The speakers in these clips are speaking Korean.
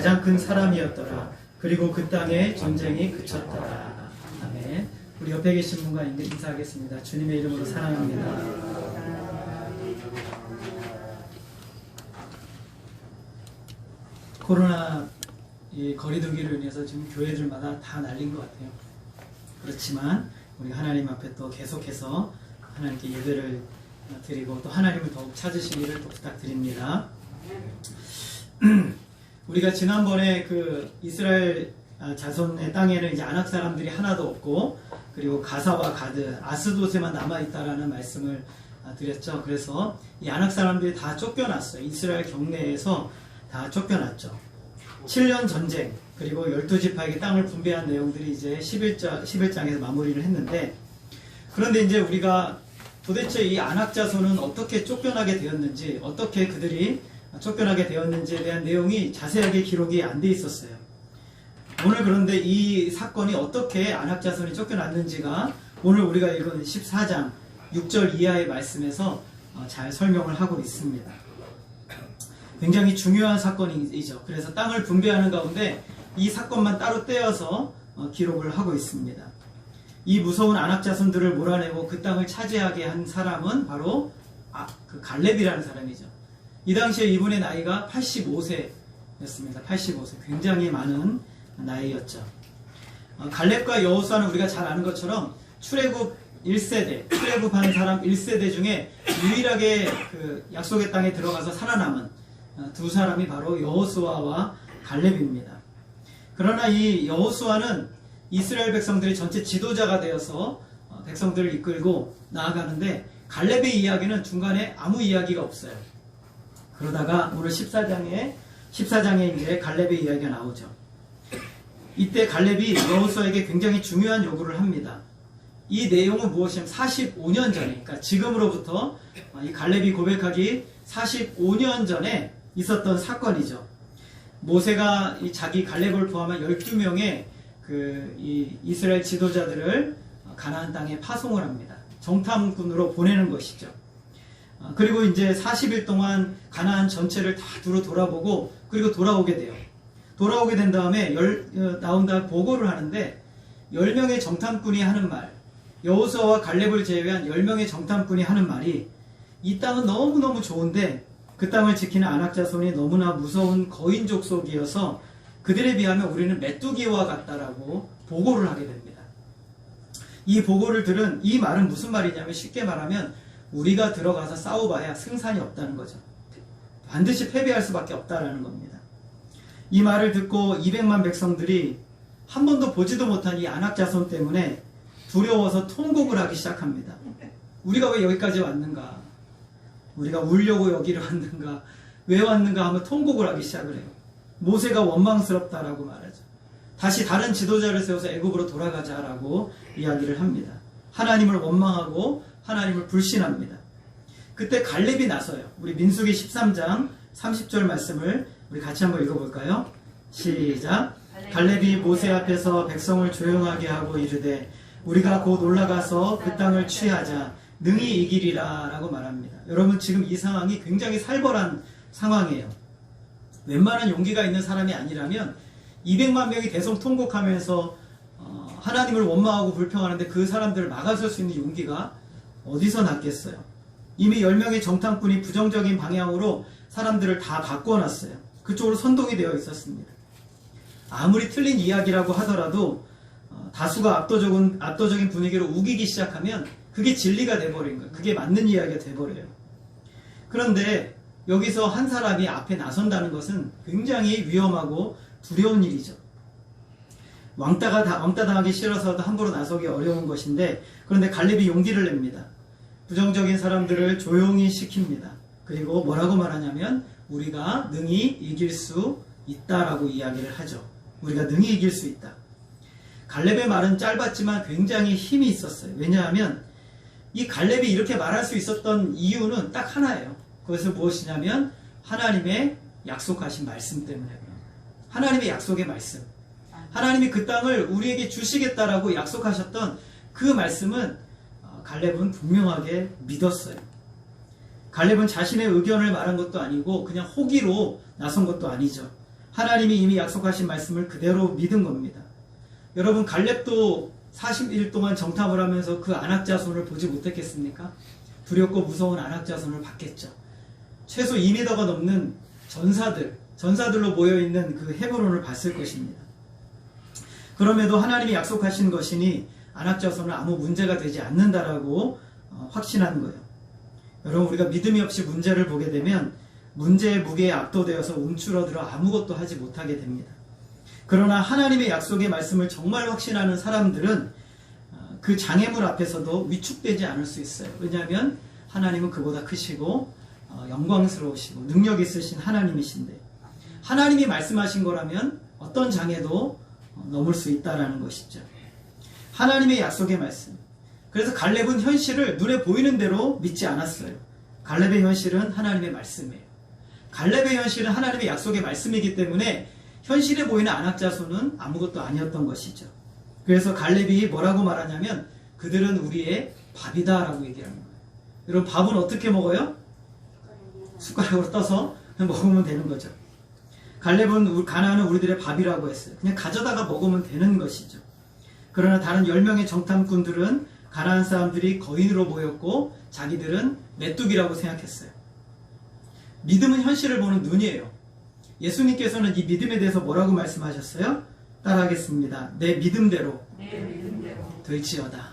가장 큰 사람이었더라. 그리고 그 땅에 전쟁이 그쳤더라. 아멘. 우리 옆에 계신 분과 인사하겠습니다. 주님의 이름으로 사랑합니다. 코로나 이 거리두기로 인해서 지금 교회들마다 다 날린 것 같아요. 그렇지만 우리 하나님 앞에 또 계속해서 하나님께 예배를 드리고 또 하나님을 더욱 찾으시기를 또 부탁드립니다. 우리가 지난번에 그 이스라엘 자손의 땅에는 이제 아낙 사람들이 하나도 없고 그리고 가사와 가드, 아스돗에만 남아있다라는 말씀을 드렸죠. 그래서 이 아낙 사람들이 다 쫓겨났어요. 이스라엘 경내에서 다 쫓겨났죠. 7년 전쟁 그리고 12지파에게 땅을 분배한 내용들이 이제 11장에서 마무리를 했는데, 그런데 이제 우리가 도대체 이 아낙 자손은 어떻게 쫓겨나게 되었는지, 어떻게 그들이 쫓겨나게 되었는지에 대한 내용이 자세하게 기록이 안 돼 있었어요. 오늘 그런데 이 사건이 어떻게 아낙 자손이 쫓겨났는지가 오늘 우리가 읽은 14장 6절 이하의 말씀에서 잘 설명을 하고 있습니다. 굉장히 중요한 사건이죠. 그래서 땅을 분배하는 가운데 이 사건만 따로 떼어서 기록을 하고 있습니다. 이 무서운 아낙 자손들을 몰아내고 그 땅을 차지하게 한 사람은 바로 그 갈렙이라는 사람이죠. 이 당시에 이분의 나이가 85세였습니다. 85세. 굉장히 많은 나이였죠. 갈렙과 여호수아는 우리가 잘 아는 것처럼 출애굽 1세대, 출애굽하는 사람 1세대 중에 유일하게 그 약속의 땅에 들어가서 살아남은 두 사람이 바로 여호수아와 갈렙입니다. 그러나 이 여호수아는 이스라엘 백성들이 전체 지도자가 되어서 백성들을 이끌고 나아가는데, 갈렙의 이야기는 중간에 아무 이야기가 없어요. 그러다가 오늘 14장에 이제 갈렙의 이야기가 나오죠. 이때 갈렙이 여호수아에게 굉장히 중요한 요구를 합니다. 이 내용은 무엇이냐면 45년 전에, 그러니까 지금으로부터 이 갈렙이 고백하기 45년 전에 있었던 사건이죠. 모세가 자기 갈렙을 포함한 12명의 이 이스라엘 지도자들을 가나안 땅에 파송을 합니다. 정탐꾼으로 보내는 것이죠. 그리고 이제 40일 동안 가나안 전체를 다 두루 돌아보고 그리고 돌아오게 돼요. 돌아오게 된 다음에 나온 다음 보고를 하는데, 10명의 정탐꾼이 하는 말, 여호수아와 갈렙을 제외한 10명의 정탐꾼이 하는 말이, 이 땅은 너무너무 좋은데 그 땅을 지키는 아낙 자손이 너무나 무서운 거인 족속이어서 그들에 비하면 우리는 메뚜기와 같다라고 보고를 하게 됩니다. 이 보고를 들은 이 말은 무슨 말이냐면, 쉽게 말하면 우리가 들어가서 싸워봐야 승산이 없다는 거죠. 반드시 패배할 수밖에 없다라는 겁니다. 이 말을 듣고 200만 백성들이 한 번도 보지도 못한 이 아낙 자손 때문에 두려워서 통곡을 하기 시작합니다. 우리가 왜 여기까지 왔는가? 우리가 울려고 여기를 왔는가? 왜 왔는가 하면 통곡을 하기 시작을 해요. 모세가 원망스럽다라고 말하죠. 다시 다른 지도자를 세워서 애굽으로 돌아가자라고 이야기를 합니다. 하나님을 원망하고 하나님을 불신합니다. 그때 갈렙이 나서요. 우리 민수기 13장 30절 말씀을 우리 같이 한번 읽어볼까요? 시작. 갈렙이 모세 앞에서 백성을 조용하게 하고 이르되 우리가 곧 올라가서 그 땅을 취하자 능히 이기리라 라고 말합니다. 여러분, 지금 이 상황이 굉장히 살벌한 상황이에요. 웬만한 용기가 있는 사람이 아니라면 200만 명이 대성통곡하면서 하나님을 원망하고 불평하는데 그 사람들을 막아설 수 있는 용기가 어디서 났겠어요. 이미 10명의 정탐꾼이 부정적인 방향으로 사람들을 다 바꿔놨어요. 그쪽으로 선동이 되어 있었습니다. 아무리 틀린 이야기라고 하더라도 다수가 압도적인 분위기로 우기기 시작하면 그게 진리가 돼버린 거예요. 그게 맞는 이야기가 돼버려요. 그런데 여기서 한 사람이 앞에 나선다는 것은 굉장히 위험하고 두려운 일이죠. 왕따 당하기 싫어서도 함부로 나서기 어려운 것인데, 그런데 갈렙이 용기를 냅니다. 부정적인 사람들을 조용히 시킵니다. 그리고 뭐라고 말하냐면 우리가 능히 이길 수 있다라고 이야기를 하죠. 우리가 능히 이길 수 있다. 갈렙의 말은 짧았지만 굉장히 힘이 있었어요. 왜냐하면 이 갈렙이 이렇게 말할 수 있었던 이유는 딱 하나예요. 그것은 무엇이냐면 하나님의 약속하신 말씀 때문에. 하나님의 약속의 말씀. 하나님이 그 땅을 우리에게 주시겠다라고 약속하셨던 그 말씀은 갈렙은 분명하게 믿었어요. 갈렙은 자신의 의견을 말한 것도 아니고 그냥 호기로 나선 것도 아니죠. 하나님이 이미 약속하신 말씀을 그대로 믿은 겁니다. 여러분, 갈렙도 40일 동안 정탐을 하면서 그 아낙 자손을 보지 못했겠습니까? 두렵고 무서운 아낙 자손을 봤겠죠. 최소 2m가 넘는 전사들로 모여있는 그 헤브론을 봤을 것입니다. 그럼에도 하나님이 약속하신 것이니 아낙 자손은 아무 문제가 되지 않는다라고 확신한 거예요. 여러분, 우리가 믿음이 없이 문제를 보게 되면 문제의 무게에 압도되어서 움츠러들어 아무것도 하지 못하게 됩니다. 그러나 하나님의 약속의 말씀을 정말 확신하는 사람들은 그 장애물 앞에서도 위축되지 않을 수 있어요. 왜냐하면 하나님은 그보다 크시고 영광스러우시고 능력 있으신 하나님이신데, 하나님이 말씀하신 거라면 어떤 장애도 넘을 수 있다라는 것이죠. 하나님의 약속의 말씀. 그래서 갈렙은 현실을 눈에 보이는 대로 믿지 않았어요. 갈렙의 현실은 하나님의 말씀이에요. 갈렙의 현실은 하나님의 약속의 말씀이기 때문에 현실에 보이는 아낙 자손은 아무것도 아니었던 것이죠. 그래서 갈렙이 뭐라고 말하냐면 그들은 우리의 밥이다 라고 얘기하는 거예요. 여러분, 밥은 어떻게 먹어요? 숟가락으로 떠서 먹으면 되는 거죠. 갈렙은 가나안은 우리들의 밥이라고 했어요. 그냥 가져다가 먹으면 되는 것이죠. 그러나 다른 10명의 정탐꾼들은 가나안 사람들이 거인으로 보였고 자기들은 메뚜기라고 생각했어요. 믿음은 현실을 보는 눈이에요. 예수님께서는 이 믿음에 대해서 뭐라고 말씀하셨어요? 따라하겠습니다. 내 믿음대로 될지어다.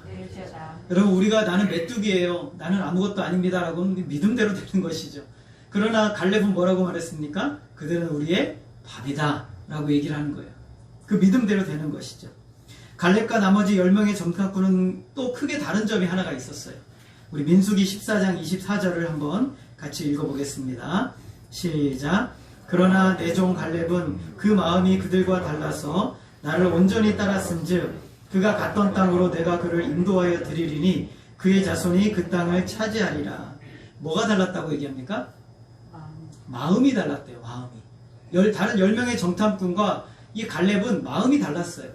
여러분, 우리가 나는 메뚜기예요, 나는 아무것도 아닙니다 라고 하면 믿음대로 되는 것이죠. 그러나 갈렙은 뭐라고 말했습니까? 그들은 우리의 밥이다 라고 얘기를 하는 거예요. 그 믿음대로 되는 것이죠. 갈렙과 나머지 10명의 정탐꾼은 또 크게 다른 점이 하나가 있었어요. 우리 민수기 14장 24절을 한번 같이 읽어보겠습니다. 시작. 그러나 내 종 갈렙은 그 마음이 그들과 달라서 나를 온전히 따랐은즉 그가 갔던 땅으로 내가 그를 인도하여 드리리니 그의 자손이 그 땅을 차지하리라. 뭐가 달랐다고 얘기합니까? 마음이 달랐대요. 마음이. 다른 10명의 정탐꾼과 이 갈렙은 마음이 달랐어요.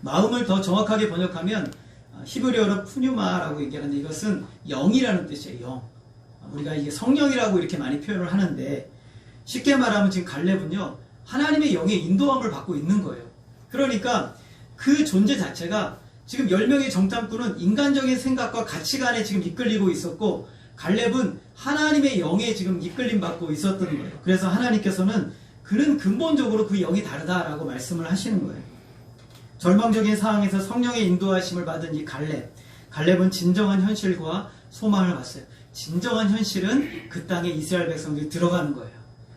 마음을 더 정확하게 번역하면 히브리어로 푸뉴마라고 얘기하는데 이것은 영이라는 뜻이에요. 영. 우리가 이게 성령이라고 이렇게 많이 표현을 하는데, 쉽게 말하면 지금 갈렙은요, 하나님의 영의 인도함을 받고 있는 거예요. 그러니까 그 존재 자체가 지금 10명의 정탐꾼은 인간적인 생각과 가치관에 지금 이끌리고 있었고, 갈렙은 하나님의 영에 지금 이끌림 받고 있었던 거예요. 그래서 하나님께서는 그는 근본적으로 그 영이 다르다라고 말씀을 하시는 거예요. 절망적인 상황에서 성령의 인도하심을 받은 이 갈렙은 진정한 현실과 소망을 봤어요. 진정한 현실은 그 땅에 이스라엘 백성들이 들어가는 거예요.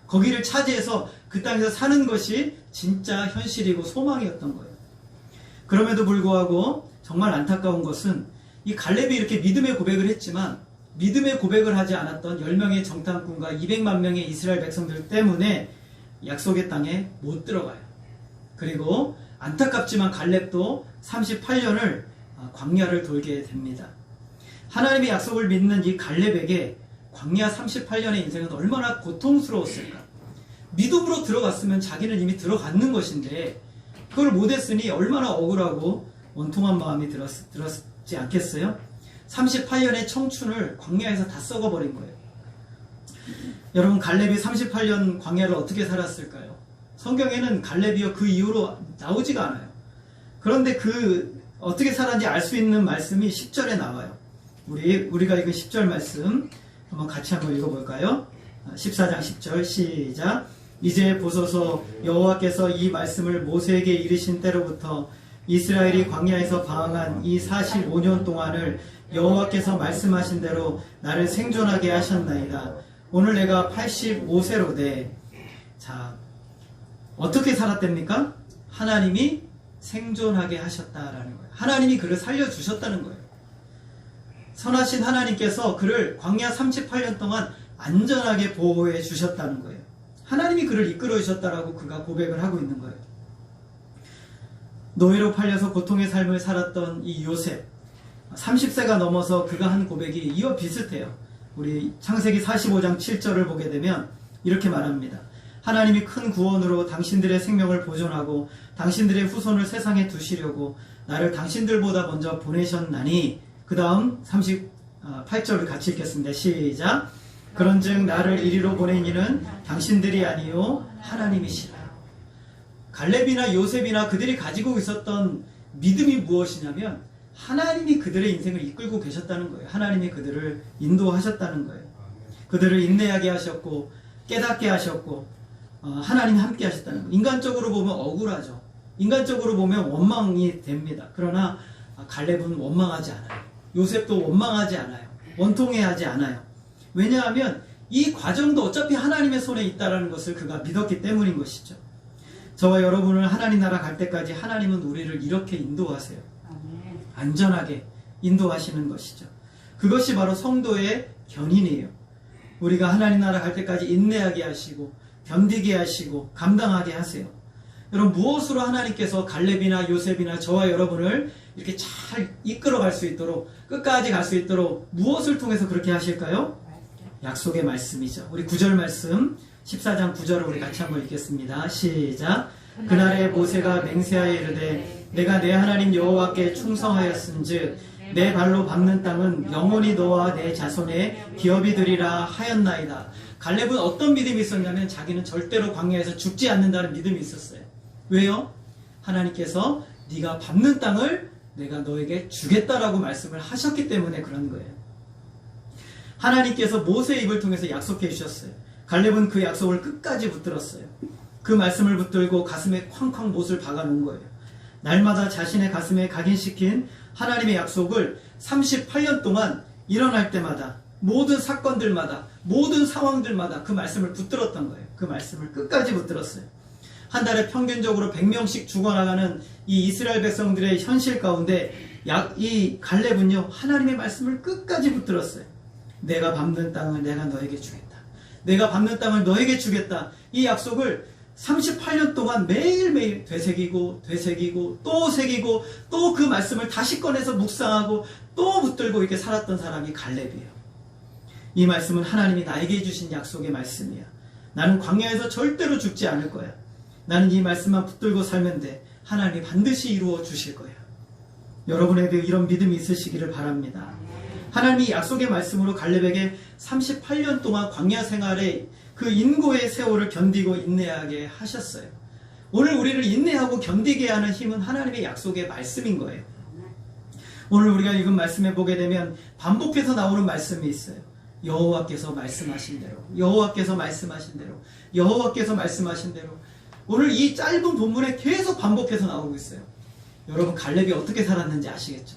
거기를 차지해서 그 땅에서 사는 것이 진짜 현실이고 소망이었던 거예요. 그럼에도 불구하고 정말 안타까운 것은 이 갈렙이 이렇게 믿음의 고백을 했지만 믿음의 고백을 하지 않았던 10명의 정탐꾼과 200만 명의 이스라엘 백성들 때문에 약속의 땅에 못 들어가요. 그리고 안타깝지만 갈렙도 38년을 광야를 돌게 됩니다. 하나님의 약속을 믿는 이 갈렙에게 광야 38년의 인생은 얼마나 고통스러웠을까. 믿음으로 들어갔으면 자기는 이미 들어갔는 것인데 그걸 못했으니 얼마나 억울하고 원통한 마음이 들었지 않겠어요? 38년의 청춘을 광야에서 다 썩어버린 거예요. 여러분, 갈렙이 38년 광야를 어떻게 살았을까요? 성경에는 갈렙이요 그 이후로 나오지가 않아요. 그런데 어떻게 살았는지 알 수 있는 말씀이 10절에 나와요. 우리가 읽은 10절 말씀 같이 한번 읽어볼까요? 14장 10절 시작. 이제 보소서, 여호와께서 이 말씀을 모세에게 이르신 때로부터 이스라엘이 광야에서 방황한 이 45년 동안을 여호와께서 말씀하신 대로 나를 생존하게 하셨나이다. 오늘 내가 85세로 돼. 자, 어떻게 살았답니까? 하나님이 생존하게 하셨다라는 거예요. 하나님이 그를 살려주셨다는 거예요. 선하신 하나님께서 그를 광야 38년 동안 안전하게 보호해 주셨다는 거예요. 하나님이 그를 이끌어 주셨다라고 그가 고백을 하고 있는 거예요. 노예로 팔려서 고통의 삶을 살았던 이 요셉, 30세가 넘어서 그가 한 고백이 이와 비슷해요. 우리 창세기 45장 7절을 보게 되면 이렇게 말합니다. 하나님이 큰 구원으로 당신들의 생명을 보존하고 당신들의 후손을 세상에 두시려고 나를 당신들보다 먼저 보내셨나니. 그 다음 38절을 같이 읽겠습니다. 시작. 그런즉 나를 이리로 보낸 이는 당신들이 아니요 하나님이시라. 갈렙이나 요셉이나 그들이 가지고 있었던 믿음이 무엇이냐면 하나님이 그들의 인생을 이끌고 계셨다는 거예요. 하나님이 그들을 인도하셨다는 거예요. 그들을 인내하게 하셨고 깨닫게 하셨고 하나님 함께 하셨다는 거예요. 인간적으로 보면 억울하죠. 인간적으로 보면 원망이 됩니다. 그러나 갈렙은 원망하지 않아요. 요셉도 원망하지 않아요. 원통해하지 않아요. 왜냐하면 이 과정도 어차피 하나님의 손에 있다는 것을 그가 믿었기 때문인 것이죠. 저와 여러분을 하나님 나라 갈 때까지 하나님은 우리를 이렇게 인도하세요. 안전하게 인도하시는 것이죠. 그것이 바로 성도의 견인이에요. 우리가 하나님 나라 갈 때까지 인내하게 하시고 견디게 하시고 감당하게 하세요. 여러분, 무엇으로 하나님께서 갈렙이나 요셉이나 저와 여러분을 이렇게 잘 이끌어갈 수 있도록, 끝까지 갈 수 있도록 무엇을 통해서 그렇게 하실까요? 약속의 말씀이죠. 우리 9절 말씀 14장 9절을 우리 같이 한번 읽겠습니다. 시작. 그날에 모세가 맹세하여 이르되 내가 내 하나님 여호와께 충성하였은즉 내 발로 밟는 땅은 영원히 너와 내 자손의 기업이 되리라 하였나이다. 갈렙은 어떤 믿음이 있었냐면 자기는 절대로 광야에서 죽지 않는다는 믿음이 있었어요. 왜요? 하나님께서 네가 밟는 땅을 내가 너에게 주겠다라고 말씀을 하셨기 때문에 그런 거예요. 하나님께서 모세의 입을 통해서 약속해 주셨어요. 갈렙은 그 약속을 끝까지 붙들었어요. 그 말씀을 붙들고 가슴에 쾅쾅 못을 박아 놓은 거예요. 날마다 자신의 가슴에 각인시킨 하나님의 약속을 38년 동안 일어날 때마다 모든 사건들마다 모든 상황들마다 그 말씀을 붙들었던 거예요. 그 말씀을 끝까지 붙들었어요. 한 달에 평균적으로 100명씩 죽어나가는 이 이스라엘 백성들의 현실 가운데 이 갈렙은요 하나님의 말씀을 끝까지 붙들었어요. 내가 밟는 땅을 내가 너에게 주겠다. 내가 밟는 땅을 너에게 주겠다. 이 약속을 38년 동안 매일매일 되새기고 또 새기고 또 그 말씀을 다시 꺼내서 묵상하고 또 붙들고 이렇게 살았던 사람이 갈렙이에요. 이 말씀은 하나님이 나에게 주신 약속의 말씀이야. 나는 광야에서 절대로 죽지 않을 거야. 나는 이 말씀만 붙들고 살면 돼. 하나님이 반드시 이루어 주실 거야. 여러분에게도 이런 믿음이 있으시기를 바랍니다. 하나님이 약속의 말씀으로 갈렙에게 38년 동안 광야 생활에 그 인고의 세월을 견디고 인내하게 하셨어요. 오늘 우리를 인내하고 견디게 하는 힘은 하나님의 약속의 말씀인 거예요. 오늘 우리가 읽은 말씀에 보게 되면 반복해서 나오는 말씀이 있어요. 여호와께서 말씀하신 대로, 여호와께서 말씀하신 대로, 여호와께서 말씀하신 대로. 오늘 이 짧은 본문에 계속 반복해서 나오고 있어요. 여러분, 갈렙이 어떻게 살았는지 아시겠죠?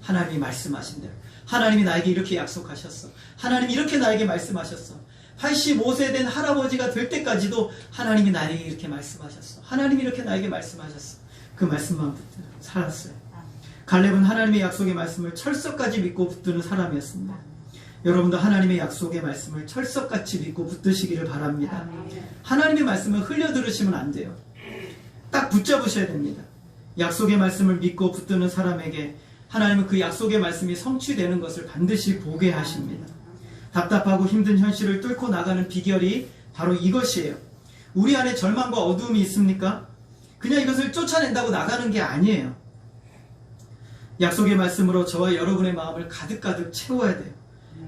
하나님이 말씀하신 대로. 하나님이 나에게 이렇게 약속하셨어. 하나님이 이렇게 나에게 말씀하셨어. 85세 된 할아버지가 될 때까지도 하나님이 나에게 이렇게 말씀하셨어. 하나님이 이렇게 나에게 말씀하셨어. 그 말씀만 붙들어 살았어요. 갈렙은 하나님의 약속의 말씀을 철석까지 믿고 붙드는 사람이었습니다. 여러분도 하나님의 약속의 말씀을 철석같이 믿고 붙드시기를 바랍니다. 하나님의 말씀을 흘려 들으시면 안 돼요. 딱 붙잡으셔야 됩니다. 약속의 말씀을 믿고 붙드는 사람에게 하나님은 그 약속의 말씀이 성취되는 것을 반드시 보게 하십니다. 답답하고 힘든 현실을 뚫고 나가는 비결이 바로 이것이에요. 우리 안에 절망과 어두움이 있습니까? 그냥 이것을 쫓아낸다고 나가는 게 아니에요. 약속의 말씀으로 저와 여러분의 마음을 가득가득 채워야 돼요.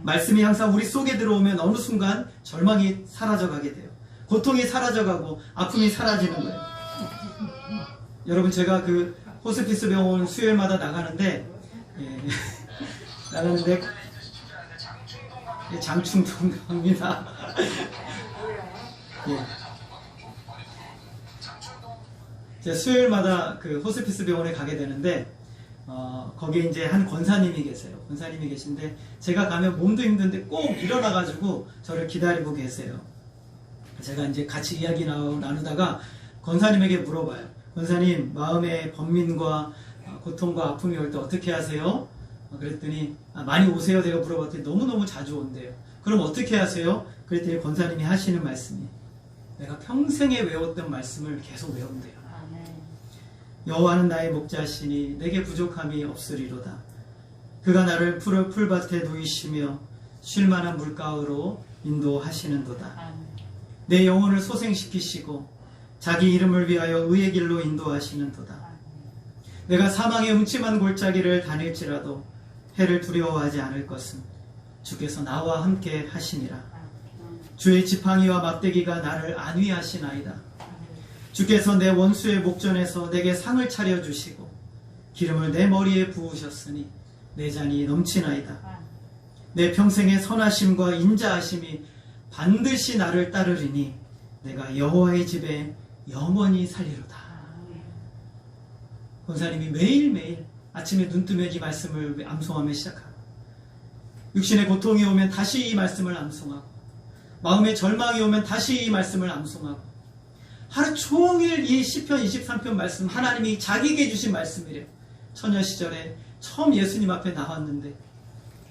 말씀이 항상 우리 속에 들어오면 어느 순간 절망이 사라져가게 돼요. 고통이 사라져가고 아픔이 사라지는 거예요. 여러분, 제가 그 호스피스 병원 수요일마다 나가는데 장충동 갑니다. 제가 수요일마다 그 호스피스 병원에 가게 되는데 거기에 이제 한 권사님이 계세요. 권사님이 계신데 제가 가면 몸도 힘든데 꼭 일어나가지고 저를 기다리고 계세요. 제가 이제 같이 이야기 나누다가 권사님에게 물어봐요. 권사님, 마음의 번민과 고통과 아픔이 올 때 어떻게 하세요? 그랬더니 많이 오세요? 제가 물어봤더니 너무너무 자주 온대요. 그럼 어떻게 하세요? 그랬더니 권사님이 하시는 말씀이 내가 평생에 외웠던 말씀을 계속 외운대요. 여호와는 나의 목자시니 내게 부족함이 없으리로다. 그가 나를 푸른 풀밭에 누이시며 쉴만한 물가으로 인도하시는도다. 내 영혼을 소생시키시고 자기 이름을 위하여 의의 길로 인도하시는도다. 내가 사망의 음침한 골짜기를 다닐지라도 해를 두려워하지 않을 것은 주께서 나와 함께 하시니라. 주의 지팡이와 막대기가 나를 안위하시나이다. 주께서 내 원수의 목전에서 내게 상을 차려주시고 기름을 내 머리에 부으셨으니 내 잔이 넘치나이다. 내 평생의 선하심과 인자하심이 반드시 나를 따르리니 내가 여호와의 집에 영원히 살리로다. 권사님이 매일매일 아침에 눈 뜨면 이 말씀을 암송하며 시작하고, 육신의 고통이 오면 다시 이 말씀을 암송하고, 마음의 절망이 오면 다시 이 말씀을 암송하고, 하루 종일 이 시편 23편 말씀, 하나님이 자기에게 주신 말씀이래요. 처녀 시절에 처음 예수님 앞에 나왔는데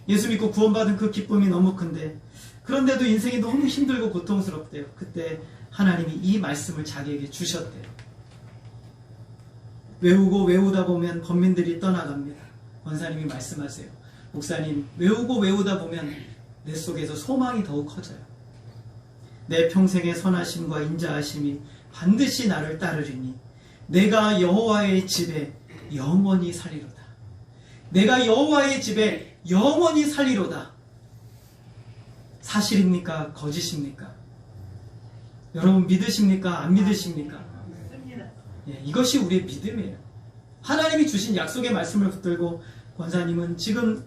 예수 믿고 구원받은 그 기쁨이 너무 큰데, 그런데도 인생이 너무 힘들고 고통스럽대요. 그때 하나님이 이 말씀을 자기에게 주셨대요. 외우고 외우다 보면 번민들이 떠나갑니다. 권사님이 말씀하세요. 목사님, 외우고 외우다 보면 내 속에서 소망이 더욱 커져요. 내 평생의 선하심과 인자하심이 반드시 나를 따르리니 내가 여호와의 집에 영원히 살리로다. 내가 여호와의 집에 영원히 살리로다. 사실입니까? 거짓입니까? 여러분 믿으십니까? 안 믿으십니까? 예, 이것이 우리의 믿음이에요. 하나님이 주신 약속의 말씀을 붙들고 권사님은 지금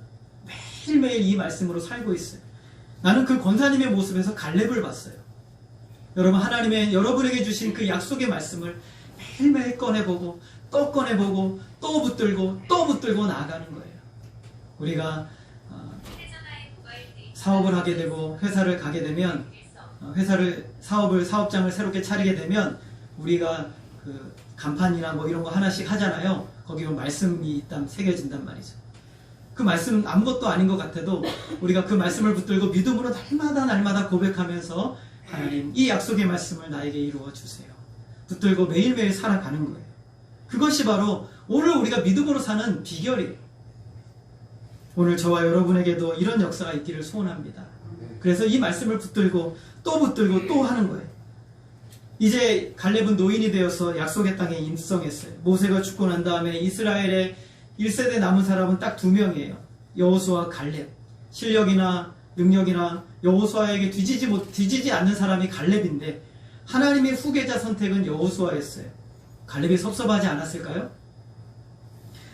매일매일 이 말씀으로 살고 있어요. 나는 그 권사님의 모습에서 갈렙을 봤어요. 여러분, 하나님의 여러분에게 주신 그 약속의 말씀을 매일매일 꺼내보고 또 꺼내보고 또 붙들고 나아가는 거예요. 우리가 사업을 하게 되고 회사를 가게 되면, 사업장을 새롭게 차리게 되면 우리가 그 간판이나 뭐 이런 거 하나씩 하잖아요. 거기 말씀이 일단 새겨진단 말이죠. 그 말씀 아무것도 아닌 것 같아도 우리가 그 말씀을 붙들고 믿음으로 날마다 고백하면서 하나님, 이 약속의 말씀을 나에게 이루어 주세요. 붙들고 매일매일 살아가는 거예요. 그것이 바로 오늘 우리가 믿음으로 사는 비결이에요. 오늘 저와 여러분에게도 이런 역사가 있기를 소원합니다. 그래서 이 말씀을 붙들고 또 하는 거예요. 이제 갈렙은 노인이 되어서 약속의 땅에 입성했어요. 모세가 죽고 난 다음에 이스라엘의 1세대 남은 사람은 딱 2명이에요. 여호수아, 갈렙. 실력이나 능력이나 여호수아에게 뒤지지 않는 사람이 갈렙인데 하나님의 후계자 선택은 여호수아였어요. 갈렙이 섭섭하지 않았을까요?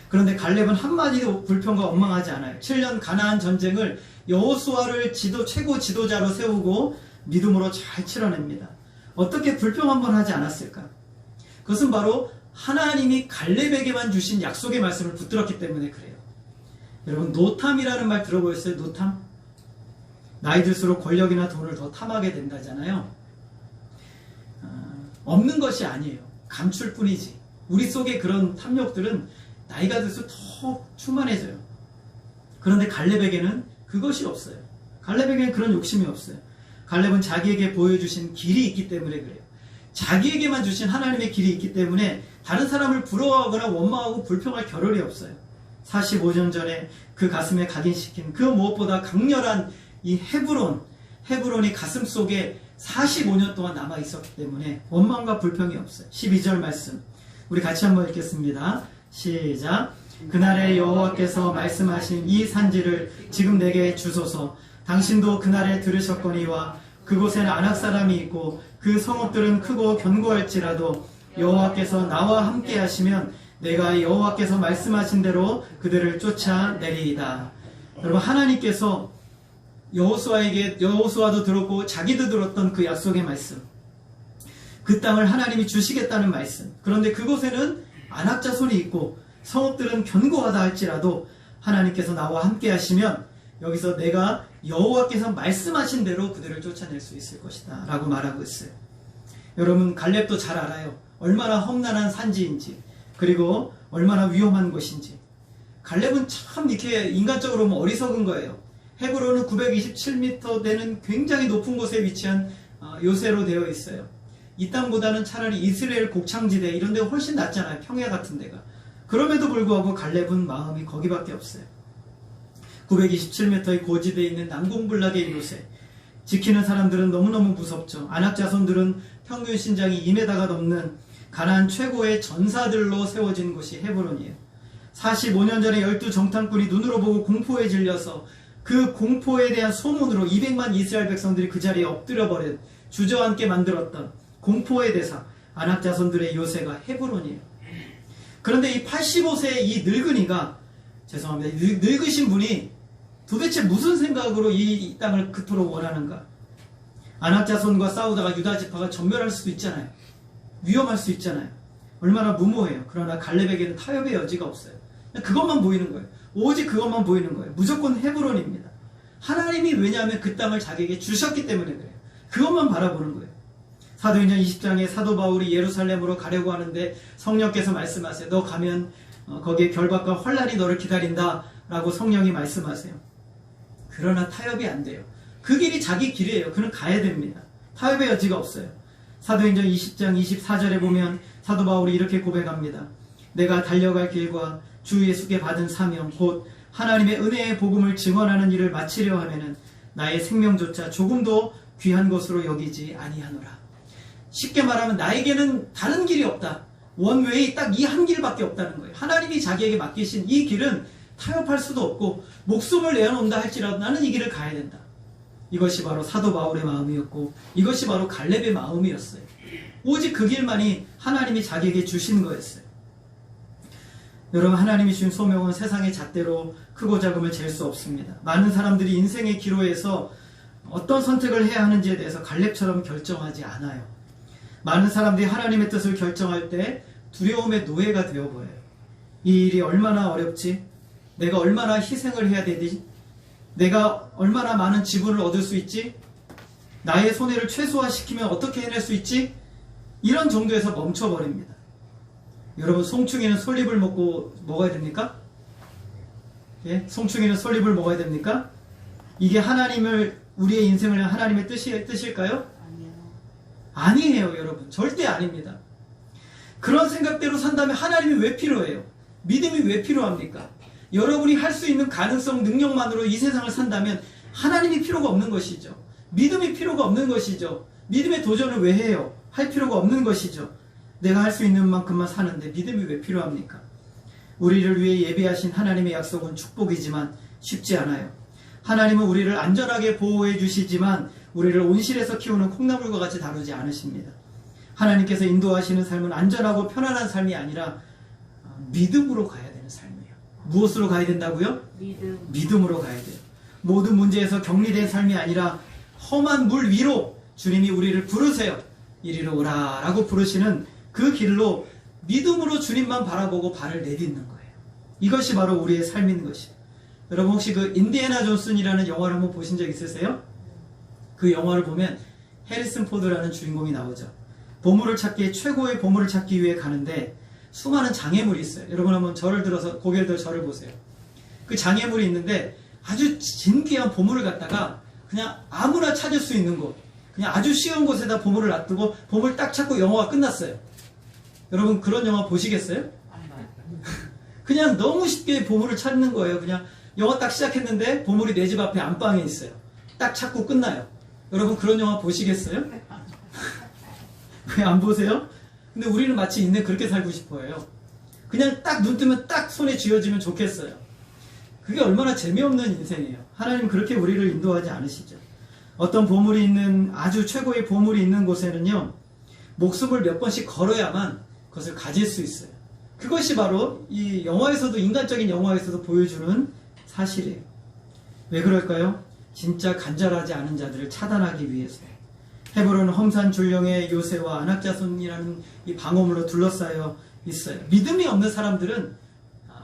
그런데 갈렙은 한마디도 불평과 원망하지 않아요. 7년 가나안 전쟁을 여호수아를 최고 지도자로 세우고 믿음으로 잘 치러냅니다. 어떻게 불평 한번 하지 않았을까? 그것은 바로 하나님이 갈렙에게만 주신 약속의 말씀을 붙들었기 때문에 그래요. 여러분, 노탐이라는 말 들어보셨어요? 노탐? 나이 들수록 권력이나 돈을 더 탐하게 된다잖아요. 없는 것이 아니에요. 감출 뿐이지. 우리 속에 그런 탐욕들은 나이가 들수록 더 충만해져요. 그런데 갈렙에게는 그것이 없어요. 갈렙에게는 그런 욕심이 없어요. 갈렙은 자기에게 보여주신 길이 있기 때문에 그래요. 자기에게만 주신 하나님의 길이 있기 때문에 다른 사람을 부러워하거나 원망하고 불평할 겨를이 없어요. 45년 전에 그 가슴에 각인시킨 그 무엇보다 강렬한 이 헤브론이 가슴 속에 45년 동안 남아 있었기 때문에 원망과 불평이 없어요. 12절 말씀 우리 같이 한번 읽겠습니다. 시작. 그날에 여호와께서 말씀하신 이 산지를 지금 내게 주소서. 당신도 그날에 들으셨거니와 그곳에는 아낙 사람이 있고 그 성읍들은 크고 견고할지라도 여호와께서 나와 함께 하시면 내가 여호와께서 말씀하신 대로 그들을 쫓아내리이다. 여러분, 하나님께서 여호수아도 들었고 자기도 들었던 그 약속의 말씀, 그 땅을 하나님이 주시겠다는 말씀. 그런데 그곳에는 아낙 자손이 있고 성읍들은 견고하다 할지라도 하나님께서 나와 함께 하시면 여기서 내가 여호와께서 말씀하신 대로 그들을 쫓아낼 수 있을 것이다 라고 말하고 있어요. 여러분, 갈렙도 잘 알아요. 얼마나 험난한 산지인지, 그리고 얼마나 위험한 곳인지. 갈렙은 참 이렇게 인간적으로 보면 어리석은 거예요. 헤브론은 927m 되는 굉장히 높은 곳에 위치한 요새로 되어 있어요. 이 땅보다는 차라리 이스라엘 곡창지대 이런 데가 훨씬 낫잖아요. 평야 같은 데가. 그럼에도 불구하고 갈렙은 마음이 거기밖에 없어요. 927m의 고지대에 있는 난공불락의 요새. 지키는 사람들은 너무너무 무섭죠. 아낙 자손들은 평균 신장이 2m가 넘는 가나안 최고의 전사들로 세워진 곳이 헤브론이에요. 45년 전에 12 정탐꾼이 눈으로 보고 공포에 질려서 그 공포에 대한 소문으로 200만 이스라엘 백성들이 그 자리에 엎드려버린 주저앉게 만들었던 공포의 대상 아낙 자손들의 요새가 헤브론이에요. 그런데 이 85세의 이 늙은이가 죄송합니다. 늙으신 분이 도대체 무슨 생각으로 이 땅을 그토록 원하는가? 아낙 자손과 싸우다가 유다 지파가 전멸할 수도 있잖아요. 위험할 수 있잖아요. 얼마나 무모해요. 그러나 갈렙에게는 타협의 여지가 없어요. 그것만 보이는 거예요. 오직 그것만 보이는 거예요. 무조건 헤브론입니다. 하나님이 왜냐하면 그 땅을 자기에게 주셨기 때문에 그래요. 그것만 바라보는 거예요. 사도행전 20장에 사도 바울이 예루살렘으로 가려고 하는데 성령께서 말씀하세요. 너 가면 거기에 결박과 환란이 너를 기다린다 라고 성령이 말씀하세요. 그러나 타협이 안 돼요. 그 길이 자기 길이에요. 그는 가야 됩니다. 타협의 여지가 없어요. 사도행전 20장 24절에 보면 사도 바울이 이렇게 고백합니다. 내가 달려갈 길과 주 예수께 받은 사명 곧 하나님의 은혜의 복음을 증언하는 일을 마치려 하면은 나의 생명조차 조금도 귀한 것으로 여기지 아니하노라. 쉽게 말하면 나에게는 다른 길이 없다. 원웨이 딱 이 한 길밖에 없다는 거예요. 하나님이 자기에게 맡기신 이 길은 타협할 수도 없고 목숨을 내어놓는다 할지라도 나는 이 길을 가야 된다. 이것이 바로 사도 바울의 마음이었고 이것이 바로 갈렙의 마음이었어요. 오직 그 길만이 하나님이 자기에게 주신 거였어요. 여러분, 하나님이 주신 소명은 세상의 잣대로 크고 작음을 잴 수 없습니다. 많은 사람들이 인생의 기로에서 어떤 선택을 해야 하는지에 대해서 갈렙처럼 결정하지 않아요. 많은 사람들이 하나님의 뜻을 결정할 때 두려움의 노예가 되어버려요. 이 일이 얼마나 어렵지? 내가 얼마나 희생을 해야 되지? 내가 얼마나 많은 지분을 얻을 수 있지? 나의 손해를 최소화시키면 어떻게 해낼 수 있지? 이런 정도에서 멈춰버립니다. 여러분, 송충이는 솔잎을 먹고 먹어야 됩니까? 예? 송충이는 솔잎을 먹어야 됩니까? 이게 우리의 인생을 하나님의 뜻일까요? 아니에요, 여러분. 절대 아닙니다. 그런 생각대로 산다면 하나님이 왜 필요해요? 믿음이 왜 필요합니까? 여러분이 할 수 있는 가능성, 능력만으로 이 세상을 산다면 하나님이 필요가 없는 것이죠. 믿음이 필요가 없는 것이죠. 믿음의 도전을 왜 해요? 할 필요가 없는 것이죠. 내가 할 수 있는 만큼만 사는데 믿음이 왜 필요합니까? 우리를 위해 예비하신 하나님의 약속은 축복이지만 쉽지 않아요. 하나님은 우리를 안전하게 보호해 주시지만 우리를 온실에서 키우는 콩나물과 같이 다루지 않으십니다. 하나님께서 인도하시는 삶은 안전하고 편안한 삶이 아니라 믿음으로 가야 되는 삶이에요. 무엇으로 가야 된다고요? 믿음으로 가야 돼요. 모든 문제에서 격리된 삶이 아니라 험한 물 위로 주님이 우리를 부르세요. 이리로 오라 라고 부르시는 그 길로 믿음으로 주님만 바라보고 발을 내딛는 거예요. 이것이 바로 우리의 삶인 것이에요. 여러분, 혹시 그 인디애나 존슨이라는 영화를 한번 보신 적 있으세요? 그 영화를 보면 해리슨 포드라는 주인공이 나오죠. 보물을 찾기, 최고의 보물을 찾기 위해 가는데 수많은 장애물이 있어요. 여러분, 한번 저를 들어서 고개를 들어 저를 보세요. 그 장애물이 있는데 아주 진귀한 보물을 갖다가 그냥 아무나 찾을 수 있는 곳, 그냥 아주 쉬운 곳에다 보물을 놔두고 보물 딱 찾고 영화가 끝났어요. 여러분, 그런 영화 보시겠어요? 그냥 너무 쉽게 보물을 찾는 거예요. 그냥 영화 딱 시작했는데 보물이 내 집 앞에 안방에 있어요. 딱 찾고 끝나요. 여러분, 그런 영화 보시겠어요? 왜 안 보세요? 근데 우리는 마치 인생 그렇게 살고 싶어 해요. 그냥 딱 눈 뜨면 딱 손에 쥐어지면 좋겠어요. 그게 얼마나 재미없는 인생이에요. 하나님 그렇게 우리를 인도하지 않으시죠. 어떤 보물이 있는, 아주 최고의 보물이 있는 곳에는요, 목숨을 몇 번씩 걸어야만 그것을 가질 수 있어요. 그것이 바로 이 영화에서도, 인간적인 영화에서도 보여주는 사실이에요. 왜 그럴까요? 진짜 간절하지 않은 자들을 차단하기 위해서요. 헤브론은 험산 줄령의 요새와 아낙 자손이라는 이 방어물로 둘러싸여 있어요. 믿음이 없는 사람들은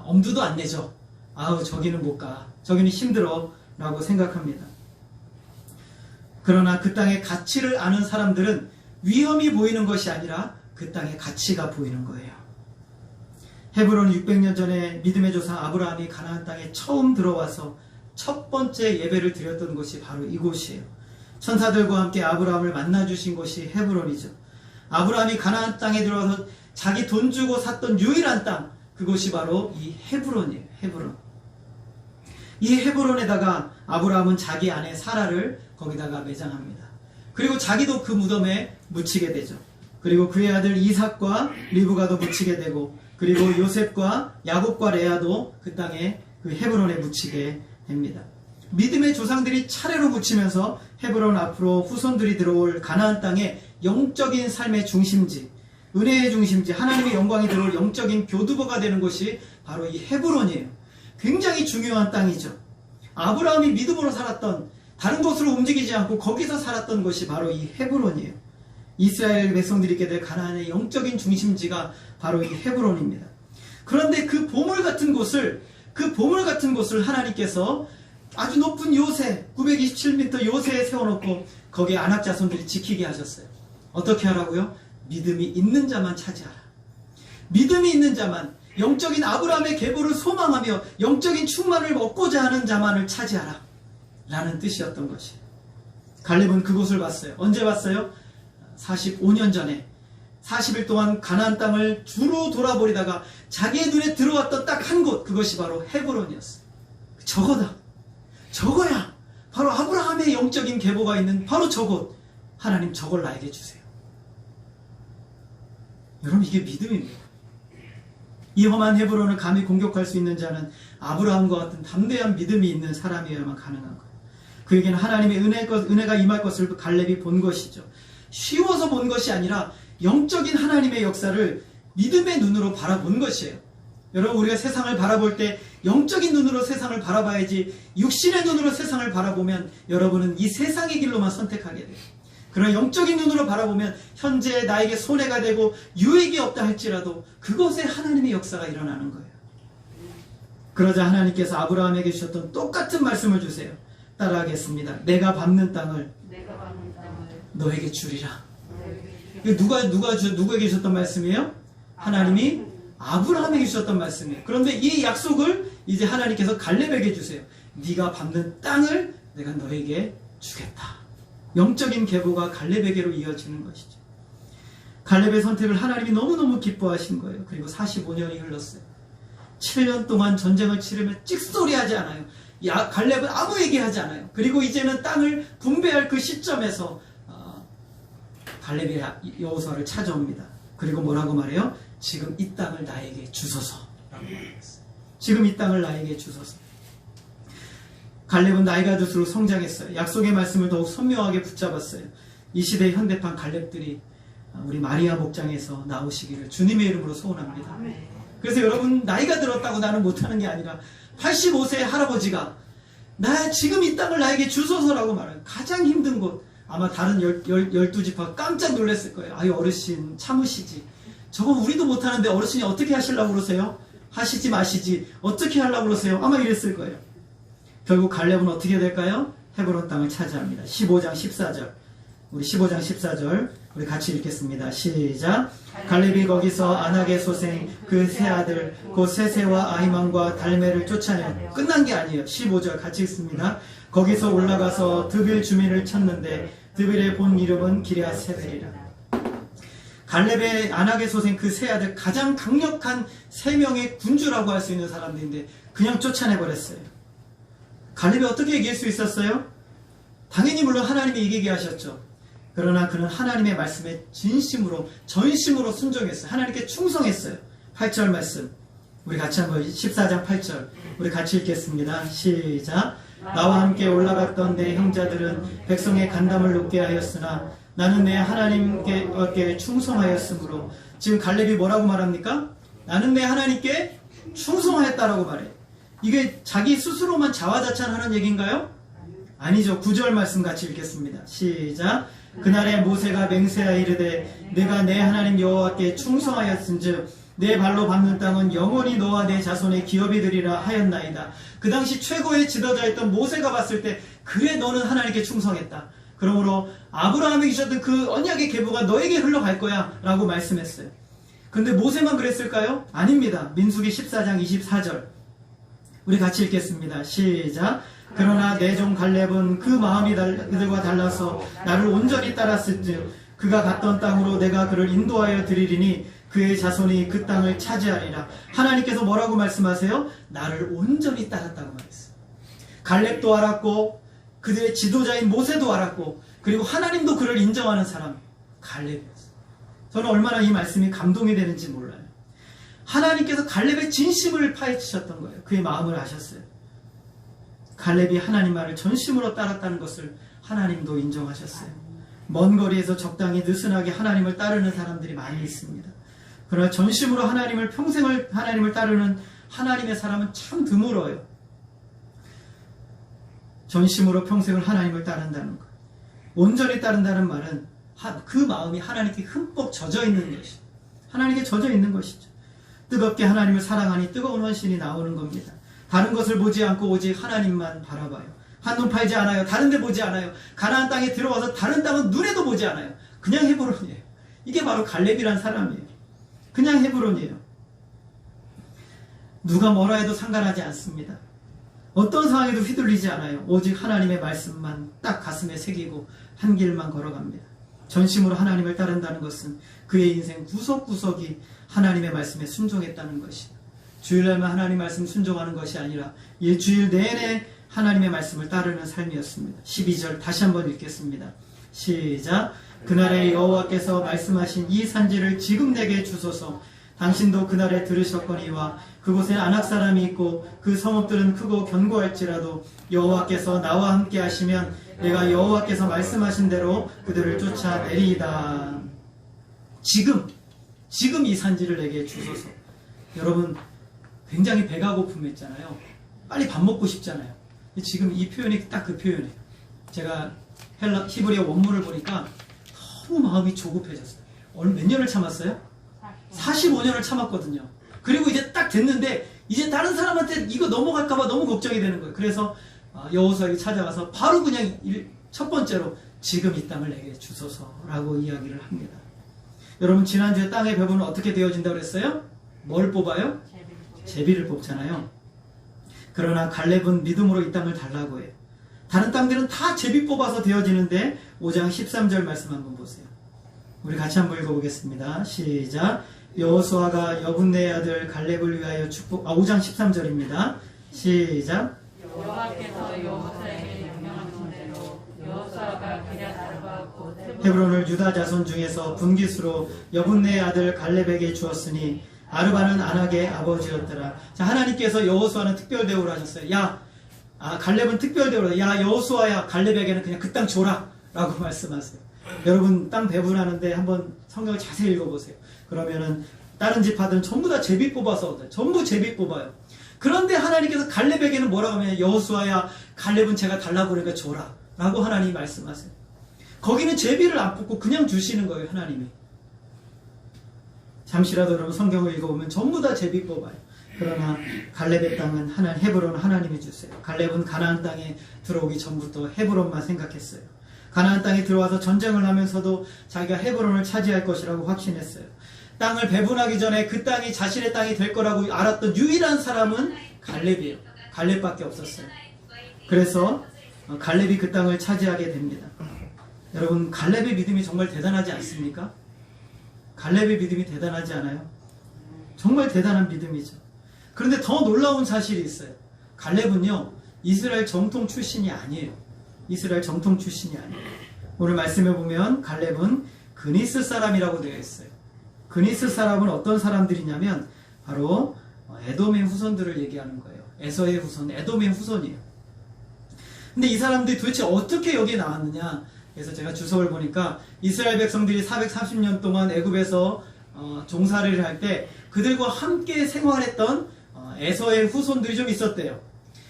엄두도 안 내죠. 아우, 저기는 못 가, 저기는 힘들어 라고 생각합니다. 그러나 그 땅의 가치를 아는 사람들은 위험이 보이는 것이 아니라 그 땅의 가치가 보이는 거예요. 헤브론 600년 전에 믿음의 조상 아브라함이 가나안 땅에 처음 들어와서 첫 번째 예배를 드렸던 곳이 바로 이곳이에요. 천사들과 함께 아브라함을 만나주신 곳이 헤브론이죠. 아브라함이 가나안 땅에 들어와서 자기 돈 주고 샀던 유일한 땅, 그곳이 바로 이 헤브론이에요. 헤브론. 이 헤브론에다가 아브라함은 자기 아내 사라를 거기다가 매장합니다. 그리고 자기도 그 무덤에 묻히게 되죠. 그리고 그의 아들 이삭과 리브가도 묻히게 되고, 그리고 요셉과 야곱과 레아도 그 땅에, 그 헤브론에 묻히게 됩니다. 믿음의 조상들이 차례로 묻히면서 헤브론 앞으로 후손들이 들어올 가나안 땅의 영적인 삶의 중심지, 은혜의 중심지, 하나님의 영광이 들어올 영적인 교두보가 되는 곳이 바로 이 헤브론이에요. 굉장히 중요한 땅이죠. 아브라함이 믿음으로 살았던, 다른 곳으로 움직이지 않고 거기서 살았던 곳이 바로 이 헤브론이에요. 이스라엘 백성들이 있게 될 가나안의 영적인 중심지가 바로 이 헤브론입니다. 그런데 그 보물 같은 곳을 하나님께서 아주 높은 요새, 927m 요새에 세워놓고 거기에 아낙 자손들이 지키게 하셨어요. 어떻게 하라고요? 믿음이 있는 자만 차지하라. 믿음이 있는 자만, 영적인 아브라함의 계보를 소망하며 영적인 충만을 얻고자 하는 자만을 차지하라 라는 뜻이었던 것이에요. 갈렙은 그곳을 봤어요. 언제 봤어요? 45년 전에 40일 동안 가나안 땅을 주로 돌아버리다가 자기의 눈에 들어왔던 딱 한 곳, 그것이 바로 헤브론이었어요. 저거야. 바로 아브라함의 영적인 계보가 있는 바로 저곳. 하나님, 저걸 나에게 주세요. 여러분, 이게 믿음입니다. 이 험한 헤브론을 감히 공격할 수 있는 자는 아브라함과 같은 담대한 믿음이 있는 사람이어야만 가능한 거예요. 그에게는 하나님의 은혜가 임할 것을 갈렙이 본 것이죠. 쉬워서 본 것이 아니라 영적인 하나님의 역사를 믿음의 눈으로 바라본 것이에요. 여러분, 우리가 세상을 바라볼 때 영적인 눈으로 세상을 바라봐야지, 육신의 눈으로 세상을 바라보면 여러분은 이 세상의 길로만 선택하게 돼요. 그러나 영적인 눈으로 바라보면 현재 나에게 손해가 되고 유익이 없다 할지라도 그것에 하나님의 역사가 일어나는 거예요. 그러자 하나님께서 아브라함에게 주셨던 똑같은 말씀을 주세요. 따라하겠습니다. 내가 밟는 땅을 너에게 주리라. 누구에게 주셨던 말씀이에요? 하나님이 아브라함에게 주셨던 말씀이에요. 그런데 이 약속을 이제 하나님께서 갈렙에게 주세요. 네가 밟는 땅을 내가 너에게 주겠다. 영적인 계보가 갈렙에게로 이어지는 것이죠. 갈렙의 선택을 하나님이 너무너무 기뻐하신 거예요. 그리고 45년이 흘렀어요. 7년 동안 전쟁을 치르며 찍소리하지 않아요. 갈렙은 아무 얘기하지 않아요. 그리고 이제는 땅을 분배할 그 시점에서 갈렙이 여호수아를 찾아옵니다. 그리고 뭐라고 말해요? 지금 이 땅을 나에게 주소서 라고 말했어요. 지금 이 땅을 나에게 주소서. 갈렙은 나이가 들수록 성장했어요. 약속의 말씀을 더욱 선명하게 붙잡았어요. 이 시대의 현대판 갈렙들이 우리 마리아 목장에서 나오시기를 주님의 이름으로 소원합니다. 그래서 여러분, 나이가 들었다고 나는 못하는 게 아니라 85세의 할아버지가 나 지금 이 땅을 나에게 주소서라고 말해요. 가장 힘든 곳. 아마 다른 12지파 깜짝 놀랐을 거예요. 아유, 어르신 참으시지. 저거 우리도 못하는데 어르신이 어떻게 하시려고 그러세요? 하시지 마시지. 어떻게 하려고 그러세요? 아마 이랬을 거예요. 결국 갈렙은 어떻게 될까요? 헤브론 땅을 차지합니다. 15장 14절. 우리 15장 14절 우리 같이 읽겠습니다. 시작. 갈렙이 거기서 아낙의 소생 그 세 아들 곧 세세와 아히만과 달메를 쫓아내요. 끝난 게 아니에요. 15절 같이 읽습니다. 거기서 올라가서 드빌 주민을 쳤는데 드빌의 본 이름은 기럇 세벨이라. 갈렙의 아낙의 소생 그 세 아들, 가장 강력한 세 명의 군주라고 할 수 있는 사람들인데 그냥 쫓아내버렸어요. 갈렙이 어떻게 이길 수 있었어요? 당연히 물론 하나님이 이기게 하셨죠. 그러나 그는 하나님의 말씀에 진심으로 전심으로 순종했어요. 하나님께 충성했어요. 8절 말씀 우리 같이 한번 14장 8절 우리 같이 읽겠습니다. 시작. 나와 함께 올라갔던 내 형제들은 백성의 간담을 높게 하였으나 나는 내 하나님께 충성하였으므로. 지금 갈렙이 뭐라고 말합니까? 나는 내 하나님께 충성하였다라고 말해요. 이게 자기 스스로만 자화자찬하는 얘기인가요? 아니죠. 9절 말씀 같이 읽겠습니다. 시작. 그날에 모세가 맹세하여 이르되 내가 내 하나님 여호와께 충성하였은즉 내 발로 밟는 땅은 영원히 너와 내 자손의 기업이 되리라 하였나이다. 그 당시 최고의 지도자였던 모세가 봤을 때 그래 너는 하나님께 충성했다. 그러므로 아브라함에게 주셨던 그 언약의 계보가 너에게 흘러갈 거야 라고 말씀했어요. 근데 모세만 그랬을까요? 아닙니다. 민수기 14장 24절 우리 같이 읽겠습니다. 시작. 그러나 내 종 갈렙은 그 마음이 그들과 달라서 나를 온전히 따랐을즉 그가 갔던 땅으로 내가 그를 인도하여 드리리니 그의 자손이 그 땅을 차지하리라. 하나님께서 뭐라고 말씀하세요? 나를 온전히 따랐다고 말했어요. 갈렙도 알았고 그들의 지도자인 모세도 알았고 그리고 하나님도 그를 인정하는 사람 갈렙이었어요. 저는 얼마나 이 말씀이 감동이 되는지 몰라요. 하나님께서 갈렙의 진심을 파헤치셨던 거예요. 그의 마음을 아셨어요. 갈렙이 하나님 말을 전심으로 따랐다는 것을 하나님도 인정하셨어요. 먼 거리에서 적당히 느슨하게 하나님을 따르는 사람들이 많이 있습니다. 그러나 전심으로 하나님을 평생을 하나님을 따르는 하나님의 사람은 참 드물어요. 전심으로 평생을 하나님을 따른다는 것. 온전히 따른다는 말은 그 마음이 하나님께 흠뻑 젖어 있는 것이죠. 하나님께 젖어 있는 것이죠. 뜨겁게 하나님을 사랑하니 뜨거운 헌신이 나오는 겁니다. 다른 것을 보지 않고 오직 하나님만 바라봐요. 한눈 팔지 않아요. 다른 데 보지 않아요. 가나안 땅에 들어와서 다른 땅은 눈에도 보지 않아요. 그냥 헤브론이에요. 이게 바로 갈렙이란 사람이에요. 그냥 헤브론이에요. 누가 뭐라 해도 상관하지 않습니다. 어떤 상황에도 휘둘리지 않아요. 오직 하나님의 말씀만 딱 가슴에 새기고 한 길만 걸어갑니다. 전심으로 하나님을 따른다는 것은 그의 인생 구석구석이 하나님의 말씀에 순종했다는 것이다. 주일날만 하나님 말씀 순종하는 것이 아니라 일주일 내내 하나님의 말씀을 따르는 삶이었습니다. 12절 다시 한번 읽겠습니다. 시작. 그날에 여호와께서 말씀하신 이 산지를 지금 내게 주소서. 당신도 그날에 들으셨거니와 그곳에 아낙 사람이 있고 그 성읍들은 크고 견고할지라도 여호와께서 나와 함께 하시면 내가 여호와께서 말씀하신 대로 그들을 쫓아내리이다. 지금 이 산지를 내게 주소서. 여러분 굉장히 배가 고픔했잖아요. 빨리 밥 먹고 싶잖아요. 지금 이 표현이 딱 그 표현이에요. 제가 히브리어 원문을 보니까 너무 마음이 조급해졌어요. 몇 년을 참았어요? 45년을 참았거든요. 그리고 이제 딱 됐는데 이제 다른 사람한테 이거 넘어갈까봐 너무 걱정이 되는 거예요. 그래서 여호수아에게 찾아가서 바로 그냥 첫 번째로 지금 이 땅을 내게 주소서라고 이야기를 합니다. 여러분 지난주에 땅의 배분은 어떻게 되어진다고 그랬어요? 뭘 뽑아요? 제비를 뽑잖아요. 그러나 갈렙은 믿음으로 이 땅을 달라고 해요. 다른 땅들은 다 제비 뽑아서 되어지는데 5장 13절 말씀 한번 보세요. 우리 같이 한번 읽어보겠습니다. 시작. 여호수아가 여분네의 아들 갈렙을 위하여 5장 13절입니다. 시작. 여호와께서 여호수아에게 명령하신 대로 여호수아가 기럇 아르바 곧 헤브론을 유다 자손 중에서 분깃으로 여분네의 아들 갈렙에게 주었으니 아르바는 아낙의 아버지였더라. 자, 하나님께서 여호수아는 특별 대우를 하셨어요. 갈렙은 특별 대우를. 야, 여호수아야, 갈렙에게는 그냥 그 땅 줘라 라고 말씀하세요. 여러분 땅 배분하는데 한번 성경을 자세히 읽어보세요. 그러면은 다른 지파들은 전부 다 제비 뽑아서 얻어요. 전부 제비 뽑아요. 그런데 하나님께서 갈렙에게는 뭐라고 하면 여호수아야, 갈렙은 제가 달라고 그러니까 줘라 라고 하나님이 말씀하세요. 거기는 제비를 안 뽑고 그냥 주시는 거예요. 하나님이. 잠시라도 여러분 성경을 읽어보면 전부 다 제비 뽑아요. 그러나 갈렙의 땅은 헤브론 하나님이 주세요. 갈렙은 가나안 땅에 들어오기 전부터 헤브론만 생각했어요. 가나안 땅에 들어와서 전쟁을 하면서도 자기가 헤브론을 차지할 것이라고 확신했어요. 땅을 배분하기 전에 그 땅이 자신의 땅이 될 거라고 알았던 유일한 사람은 갈렙이에요. 갈렙밖에 없었어요. 그래서 갈렙이 그 땅을 차지하게 됩니다. 여러분 갈렙의 믿음이 정말 대단하지 않습니까? 갈렙의 믿음이 대단하지 않아요? 정말 대단한 믿음이죠. 그런데 더 놀라운 사실이 있어요. 갈렙은요 이스라엘 정통 출신이 아니에요. 이스라엘 정통 출신이 아니에요. 오늘 말씀해 보면 갈렙은 그니스 사람이라고 되어 있어요. 그니스 사람은 어떤 사람들이냐면 바로 에돔의 후손들을 얘기하는 거예요. 에서의 후손, 에돔의 후손이에요. 근데 이 사람들이 도대체 어떻게 여기에 나왔느냐? 그래서 제가 주석을 보니까 이스라엘 백성들이 430년 동안 애굽에서 종살이를 할 때 그들과 함께 생활했던 에서의 후손들이 좀 있었대요.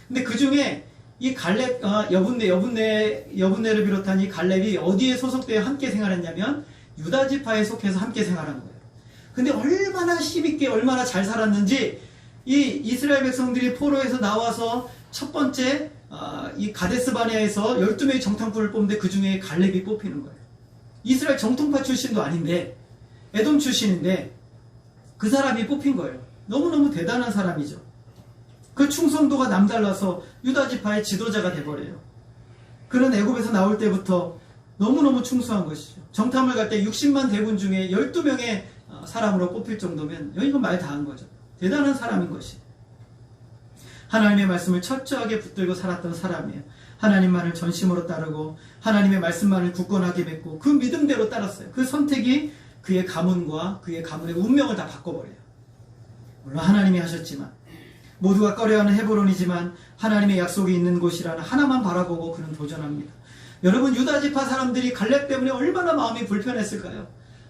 근데 그 중에 이 갈렙, 여분네를 비롯한 이 갈렙이 어디에 소속되어 함께 생활했냐면 유다 지파에 속해서 함께 생활한 거예요. 근데 얼마나 힘있게 얼마나 잘 살았는지 이 이스라엘 백성들이 포로에서 나와서 첫 번째 이 가데스 바네아에서 12명의 정탐꾼을 뽑는데 그 중에 갈렙이 뽑히는 거예요. 이스라엘 정통파 출신도 아닌데 에돔 출신인데 그 사람이 뽑힌 거예요. 너무너무 대단한 사람이죠. 그 충성도가 남달라서 유다 지파의 지도자가 돼버려요. 그는 애굽에서 나올 때부터 너무너무 충성한 것이죠. 정탐을 갈 때 60만 대군 중에 12명의 사람으로 뽑힐 정도면 이건 말 다 한 거죠. 대단한 사람인 것이. 하나님의 말씀을 철저하게 붙들고 살았던 사람이에요. 하나님만을 전심으로 따르고 하나님의 말씀만을 굳건하게 맺고 그 믿음대로 따랐어요. 그 선택이 그의 가문과 그의 가문의 운명을 다 바꿔버려요. 물론 하나님이 하셨지만 모두가 꺼려하는 헤브론이지만 하나님의 약속이 있는 곳이라는 하나만 바라보고 그는 도전합니다. 여러분, 유다지파 사람들이 갈렙 때문에 얼마나 마음이 불편했을까요?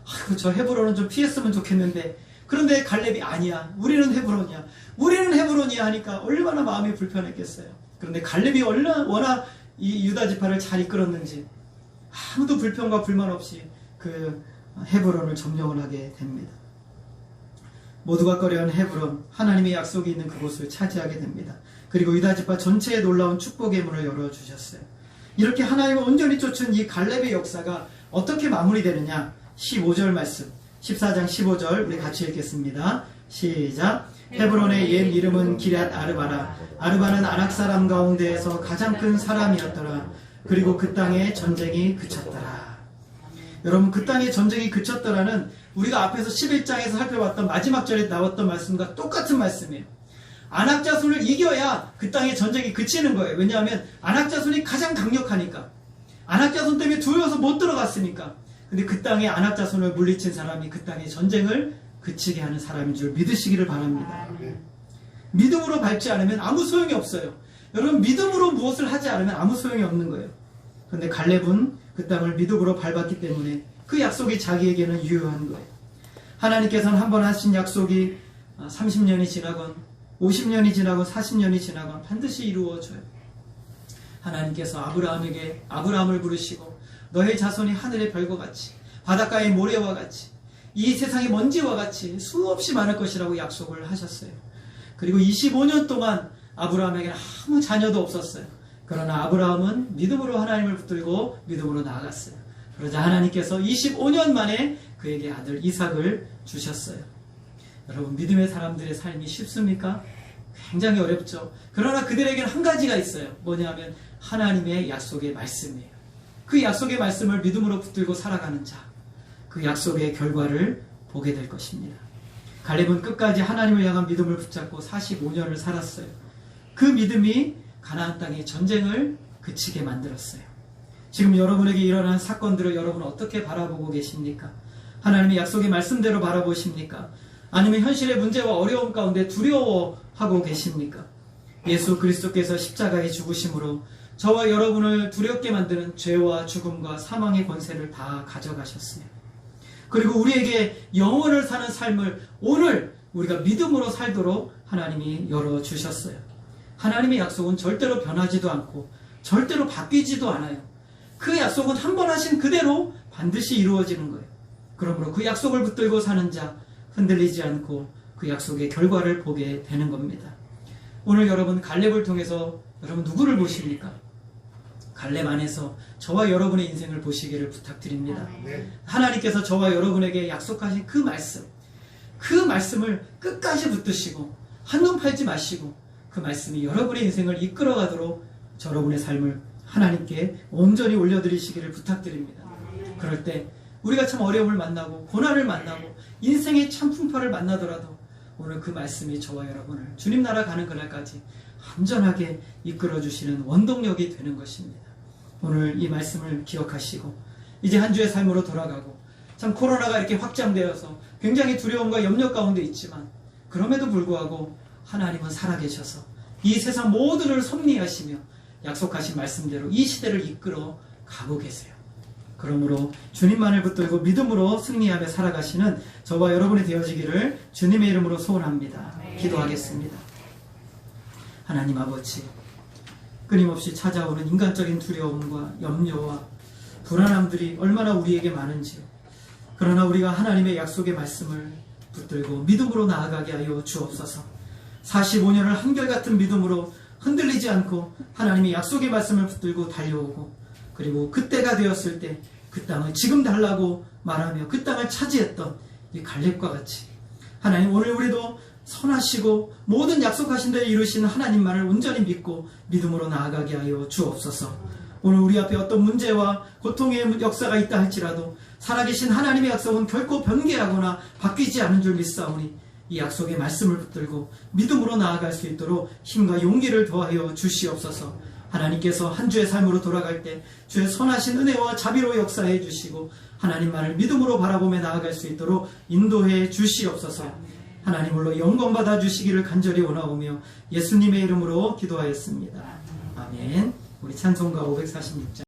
아이고, 저 헤브론은 좀 피했으면 좋겠는데, 그런데 갈렙이 아니야, 우리는 헤브론이야, 우리는 헤브론이야 하니까 얼마나 마음이 불편했겠어요. 그런데 갈렙이 워낙 이 유다지파를 잘 이끌었는지 아무도 불평과 불만 없이 그 헤브론을 점령을 하게 됩니다. 모두가 꺼려하는 헤브론, 하나님의 약속이 있는 그곳을 차지하게 됩니다. 그리고 유다지파 전체에 놀라운 축복의 문을 열어주셨어요. 이렇게 하나님을 온전히 쫓은 이 갈렙의 역사가 어떻게 마무리되느냐, 15절 말씀, 14장 15절 우리 같이 읽겠습니다. 시작. 헤브론의 옛 이름은 기럇 아르바라. 아르바는 아낙 사람 가운데에서 가장 큰 사람이었더라. 그리고 그 땅에 전쟁이 그쳤더라. 여러분, 그 땅에 전쟁이 그쳤더라는 우리가 앞에서 11장에서 살펴봤던 마지막 절에 나왔던 말씀과 똑같은 말씀이에요. 아낙 자손을 이겨야 그 땅에 전쟁이 그치는 거예요. 왜냐하면 아낙 자손이 가장 강력하니까. 아낙 자손 때문에 두려워서 못 들어갔으니까. 근데 그 땅에 아낙 자손을 물리친 사람이 그 땅의 전쟁을 그치게 하는 사람인 줄 믿으시기를 바랍니다. 믿음으로 밟지 않으면 아무 소용이 없어요. 여러분, 믿음으로 무엇을 하지 않으면 아무 소용이 없는 거예요. 그런데 갈렙은 그 땅을 믿음으로 밟았기 때문에 그 약속이 자기에게는 유효한 거예요. 하나님께서는 한 번 하신 약속이 30년이 지나건 50년이 지나건 40년이 지나건 반드시 이루어져요. 하나님께서 아브라함을 부르시고 너의 자손이 하늘의 별과 같이 바닷가의 모래와 같이 이 세상의 먼지와 같이 수없이 많을 것이라고 약속을 하셨어요. 그리고 25년 동안 아브라함에게는 아무 자녀도 없었어요. 그러나 아브라함은 믿음으로 하나님을 붙들고 믿음으로 나아갔어요. 그러자 하나님께서 25년 만에 그에게 아들 이삭을 주셨어요. 여러분, 믿음의 사람들의 삶이 쉽습니까? 굉장히 어렵죠. 그러나 그들에게는 한 가지가 있어요. 뭐냐면 하나님의 약속의 말씀이에요. 그 약속의 말씀을 믿음으로 붙들고 살아가는 자, 그 약속의 결과를 보게 될 것입니다. 갈렙은 끝까지 하나님을 향한 믿음을 붙잡고 45년을 살았어요. 그 믿음이 가나안 땅의 전쟁을 그치게 만들었어요. 지금 여러분에게 일어난 사건들을 여러분은 어떻게 바라보고 계십니까? 하나님의 약속의 말씀대로 바라보십니까? 아니면 현실의 문제와 어려움 가운데 두려워하고 계십니까? 예수 그리스도께서 십자가의 죽으심으로 저와 여러분을 두렵게 만드는 죄와 죽음과 사망의 권세를 다 가져가셨어요. 그리고 우리에게 영원을 사는 삶을 오늘 우리가 믿음으로 살도록 하나님이 열어주셨어요. 하나님의 약속은 절대로 변하지도 않고 절대로 바뀌지도 않아요. 그 약속은 한 번 하신 그대로 반드시 이루어지는 거예요. 그러므로 그 약속을 붙들고 사는 자, 흔들리지 않고 그 약속의 결과를 보게 되는 겁니다. 오늘 여러분 갈렙을 통해서 여러분 누구를 보십니까? 갈렙 안에서 저와 여러분의 인생을 보시기를 부탁드립니다. 하나님께서 저와 여러분에게 약속하신 그 말씀을 끝까지 붙드시고 한눈 팔지 마시고 그 말씀이 여러분의 인생을 이끌어가도록 여러분의 삶을 하나님께 온전히 올려드리시기를 부탁드립니다. 그럴 때 우리가 참 어려움을 만나고 고난을 만나고 인생의 참 풍파를 만나더라도 오늘 그 말씀이 저와 여러분을 주님 나라 가는 그날까지 안전하게 이끌어주시는 원동력이 되는 것입니다. 오늘 이 말씀을 기억하시고 이제 한 주의 삶으로 돌아가고, 참 코로나가 이렇게 확장되어서 굉장히 두려움과 염려 가운데 있지만 그럼에도 불구하고 하나님은 살아계셔서 이 세상 모두를 섭리하시며 약속하신 말씀대로 이 시대를 이끌어 가고 계세요. 그러므로 주님만을 붙들고 믿음으로 승리하며 살아가시는 저와 여러분이 되어지기를 주님의 이름으로 소원합니다. 기도하겠습니다. 하나님 아버지, 끊임없이 찾아오는 인간적인 두려움과 염려와 불안함들이 얼마나 우리에게 많은지요. 그러나 우리가 하나님의 약속의 말씀을 붙들고 믿음으로 나아가게 하여 주옵소서. 45년을 한결같은 믿음으로 흔들리지 않고 하나님의 약속의 말씀을 붙들고 달려오고, 그리고 그때가 되었을 때 그 땅을 지금 달라고 말하며 그 땅을 차지했던 이 갈렙과 같이 하나님, 오늘 우리도 선하시고 모든 약속하신 대로 이루시는 하나님만을 온전히 믿고 믿음으로 나아가게 하여 주옵소서. 오늘 우리 앞에 어떤 문제와 고통의 역사가 있다 할지라도 살아계신 하나님의 약속은 결코 변개하거나 바뀌지 않은 줄 믿사오니 이 약속의 말씀을 붙들고 믿음으로 나아갈 수 있도록 힘과 용기를 더하여 주시옵소서. 하나님께서 한 주의 삶으로 돌아갈 때 주의 선하신 은혜와 자비로 역사해 주시고 하나님만을 믿음으로 바라보며 나아갈 수 있도록 인도해 주시옵소서. 하나님 홀로 영광 받아 주시기를 간절히 원하오며 예수님의 이름으로 기도하였습니다. 아멘. 우리 찬송가 546장